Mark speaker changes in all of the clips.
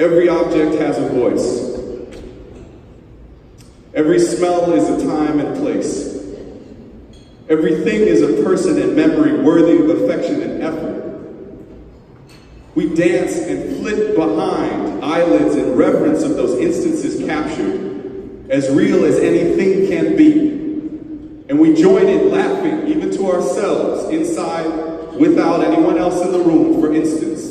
Speaker 1: Every object has a voice. Every smell is a time and place. Everything is a person and memory worthy of affection and effort. We dance and flit behind eyelids in reverence of those instances captured, as real as anything can be. And we join in laughing, even to ourselves, inside, without anyone else in the room, for instance.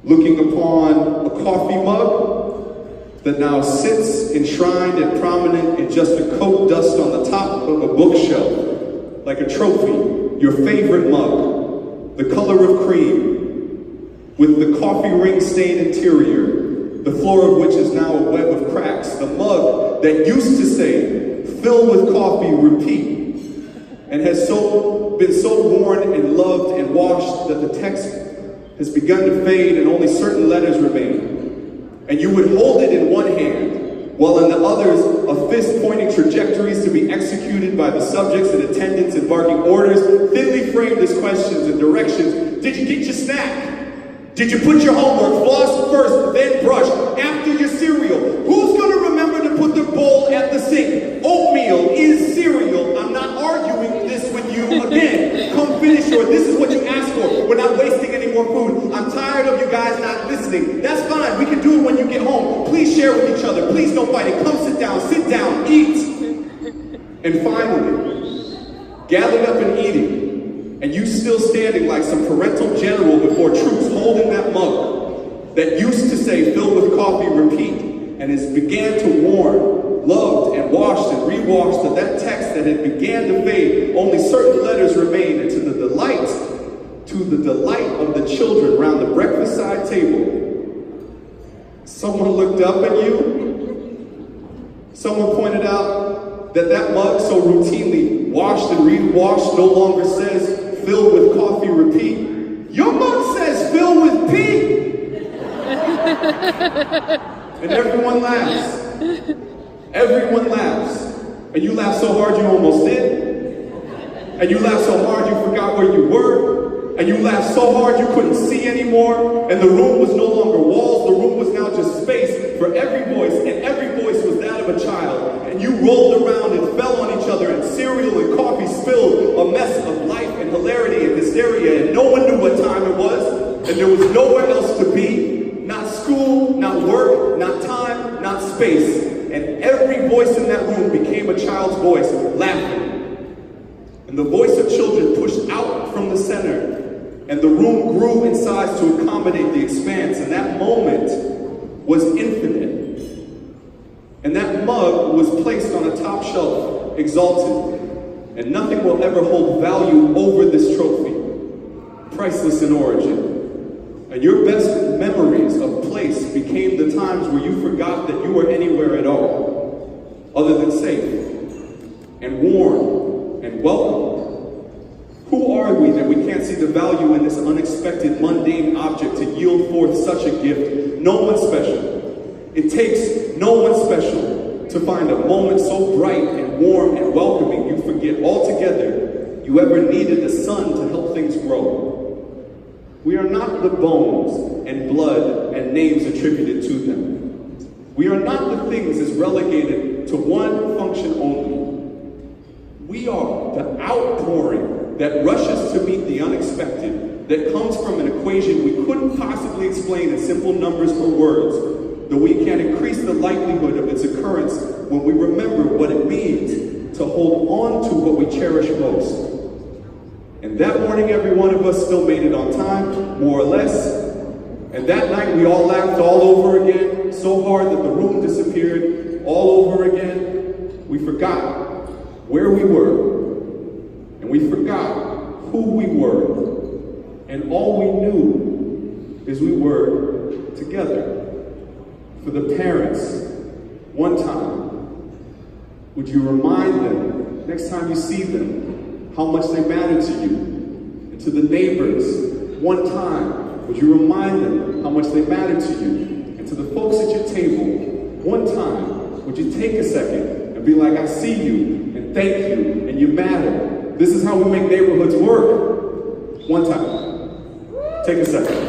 Speaker 1: Looking upon a coffee mug that now sits enshrined and prominent in just a coat dust on the top of a bookshelf, like a trophy, your favorite mug, the color of cream, with the coffee ring-stained interior, the floor of which is now a web of cracks, the mug that used to say, "Fill with coffee, repeat," and has been so worn and loved and washed that the text has begun to fade and only certain letters remain. And you would hold it in one hand, while in the others, a fist pointing trajectories to be executed by the subjects in attendance and barking orders, thinly framed as questions and directions. Did you get your snack? Did you put your homework? Floss first, then brush. After your cereal. Who's gonna remember to put their bowl at the sink? Oatmeal is cereal. I'm not arguing this with you again. Come finish yours. This is what you asked for. We're not wasting any more food. I'm tired of you guys not listening. That's fine. We can do it when you get home. Please share with each other. Please no fighting. Come sit down, eat. And finally, gathered up and eating, and you still standing like some parental general before troops holding that mug that used to say, "Fill with coffee, repeat," and has began to warn, loved and washed and rewashed of that text that had began to fade. Only certain letters remain, and to the delight of the children around the breakfast side table, someone looked up at you. Someone pointed out that mug so routinely washed and rewashed no longer says, "Fill with coffee, repeat." Your mug says, "Fill with pee." And everyone laughs. Everyone laughs. And you laugh so hard you almost did. And you laugh so hard you forgot where you were. And you laughed so hard you couldn't see anymore. And the room was no longer walls. The room was now just space for every voice. And every voice was that of a child. And you rolled around and fell on each other. And cereal and coffee spilled. A mess of life and hilarity and hysteria. And no one knew what time it was. And there was nowhere else to be. Not school, not work, not time, not space. And every voice in that room became a child's voice, laughing. And the voice of children pushed out from the center. And the room grew in size to accommodate the expanse. And that moment was infinite. And that mug was placed on a top shelf, exalted. And nothing will ever hold value over this trophy, priceless in origin. And your best memories of place became the times where you forgot that you were anywhere at all, other than safe, and warm, and welcome. Who are we that we can't see the value in this unexpected, mundane object to yield forth such a gift? No one special. It takes no one special to find a moment so bright and warm and welcoming you forget altogether you ever needed the sun to help things grow. We are not the bones and blood and names attributed to them. We are not the things as relegated to one function only. We are the outpouring that rushes to meet the unexpected, that comes from an equation we couldn't possibly explain in simple numbers or words, though we can increase the likelihood of its occurrence when we remember what it means to hold on to what we cherish most. And that morning, every one of us still made it on time, more or less. And that night, we all laughed all over again, so hard that the room disappeared all over again. We forgot where we were, and we forgot who we were. And all we knew is we were together. For the parents, one time, would you remind them, next time you see them, how much they matter to you? And to the neighbors, one time, would you remind them how much they matter to you? And to the folks at your table, one time, would you take a second and be like, I see you, and thank you, and you matter. This is how we make neighborhoods work. One time. Take a second.